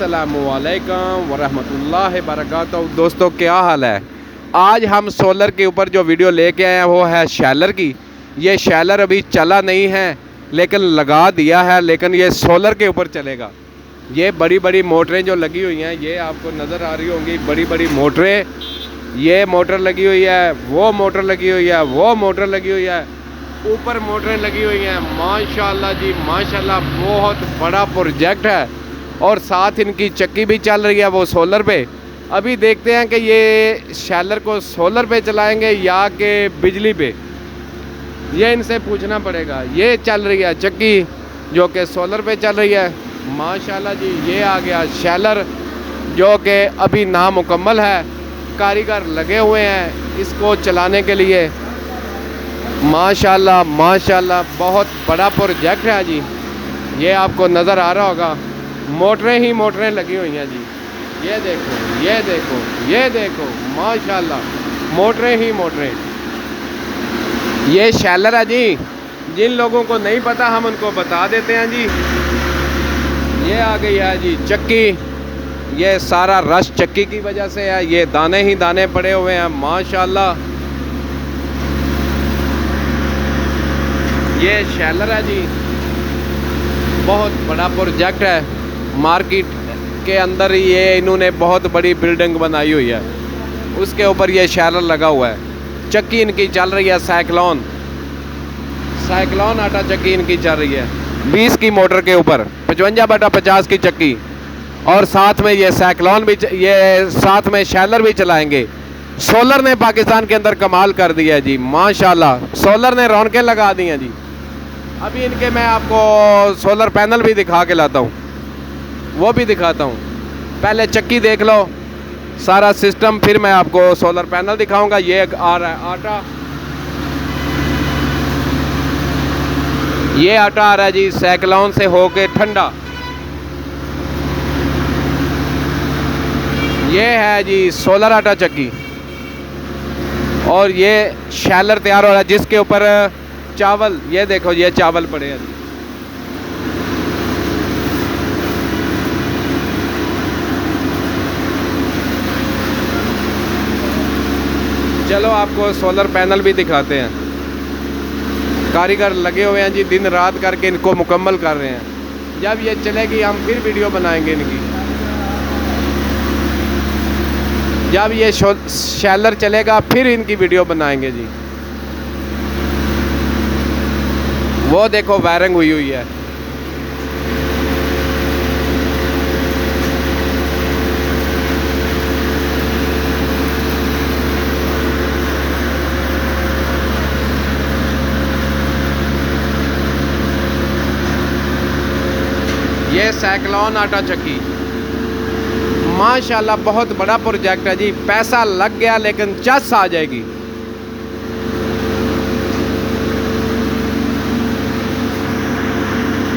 अस्सलामुअलैकुम वरहमतुल्लाहि बरकातहू। दोस्तों क्या हाल है। आज हम सोलर के ऊपर जो वीडियो लेके आए हैं वो है शैलर की। ये शैलर अभी चला नहीं है लेकिन लगा दिया है, लेकिन ये सोलर के ऊपर चलेगा। ये बड़ी बड़ी मोटरें जो लगी हुई हैं ये आपको नज़र आ रही होंगी, बड़ी बड़ी मोटरें। ये मोटर लगी हुई है, वो मोटर लगी हुई है, वो मोटर लगी हुई है, ऊपर मोटरें लगी हुई हैं। माशाल्लाह जी माशाल्लाह, बहुत बड़ा प्रोजेक्ट है और साथ इनकी चक्की भी चल रही है वो सोलर पे। अभी देखते हैं कि ये शैलर को सोलर पे चलाएंगे या कि बिजली पे, ये इनसे पूछना पड़ेगा। ये चल रही है चक्की जो कि सोलर पे चल रही है। माशाल्लाह जी, ये आ गया शैलर जो कि अभी नामुकम्मल है, कारीगर लगे हुए हैं इसको चलाने के लिए। माशाल्लाह माशाल्लाह, बहुत बड़ा प्रोजेक्ट है जी। ये आपको नज़र आ रहा होगा, मोटरें ही मोटरें लगी हुई हैं जी। ये देखो, ये देखो, ये देखो, माशाल्लाह मोटरें ही मोटरें। ये शैलर है जी, जिन लोगों को नहीं पता हम उनको बता देते हैं जी। ये आ गई है जी चक्की। ये सारा रश चक्की की वजह से है, ये दाने ही दाने पड़े हुए हैं माशाल्लाह। ये शैलर है जी, बहुत बड़ा प्रोजेक्ट है। मार्केट के अंदर ये इन्होंने बहुत बड़ी बिल्डिंग बनाई हुई है, उसके ऊपर ये शैलर लगा हुआ है। चक्की इनकी चल रही है साइक्लोन आटा चक्की इनकी चल रही है 20 की मोटर के ऊपर, 55/50 की चक्की। और साथ में ये साइक्लोन भी, ये साथ में शैलर भी चलाएंगे। सोलर ने पाकिस्तान के अंदर कमाल कर दिया है जी माशाल्लाह। सोलर ने रौनकें लगा दी हैं जी। अभी इनके मैं आपको सोलर पैनल भी दिखा के लाता हूँ, वो भी दिखाता हूँ। पहले चक्की देख लो सारा सिस्टम, फिर मैं आपको सोलर पैनल दिखाऊंगा। ये आ रहा है आटा, ये आटा आ रहा है जी साइक्लोन से होके ठंडा। ये है जी सोलर आटा चक्की और ये शैलर तैयार हो रहा है जिसके ऊपर चावल, ये देखो ये चावल पड़े हैं। चलो आपको सोलर पैनल भी दिखाते हैं। कारीगर लगे हुए हैं जी, दिन रात करके इनको मुकम्मल कर रहे हैं। जब ये चलेगी हम फिर वीडियो बनाएंगे इनकी। जब ये शैलर चलेगा फिर इनकी वीडियो बनाएंगे जी। वो देखो वायरिंग हुई हुई है। ये साइक्लोन आटा चक्की माशाल्लाह बहुत बड़ा प्रोजेक्ट है जी। पैसा लग गया लेकिन चस आ जाएगी।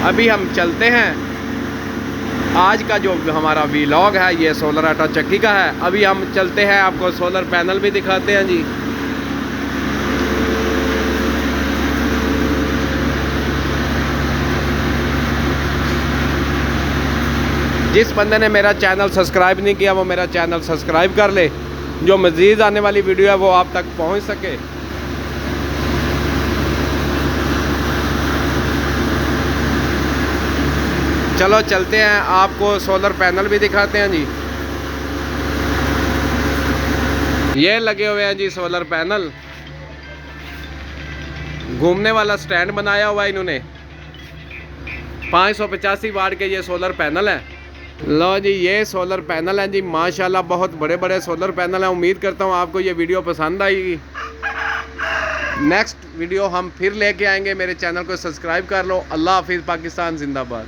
अभी हम चलते हैं। आज का जो हमारा व्लॉग है ये सोलर आटा चक्की का है। अभी हम चलते हैं, आपको सोलर पैनल भी दिखाते हैं जी। जिस बंदे ने मेरा चैनल सब्सक्राइब नहीं किया वो मेरा चैनल सब्सक्राइब कर ले, जो मज़ीद आने वाली वीडियो है वो आप तक पहुंच सके। चलो चलते हैं, आपको सोलर पैनल भी दिखाते हैं जी। ये लगे हुए हैं जी सोलर पैनल, घूमने वाला स्टैंड बनाया हुआ है इन्होंने। 585 वाट के ये सोलर पैनल है। लो जी, ये सोलर पैनल है जी माशाल्लाह, बहुत बड़े बड़े सोलर पैनल हैं। उम्मीद करता हूँ आपको ये वीडियो पसंद आएगी। नेक्स्ट वीडियो हम फिर लेके आएंगे। मेरे चैनल को सब्सक्राइब कर लो। अल्लाह हाफिज़, पाकिस्तान जिंदाबाद।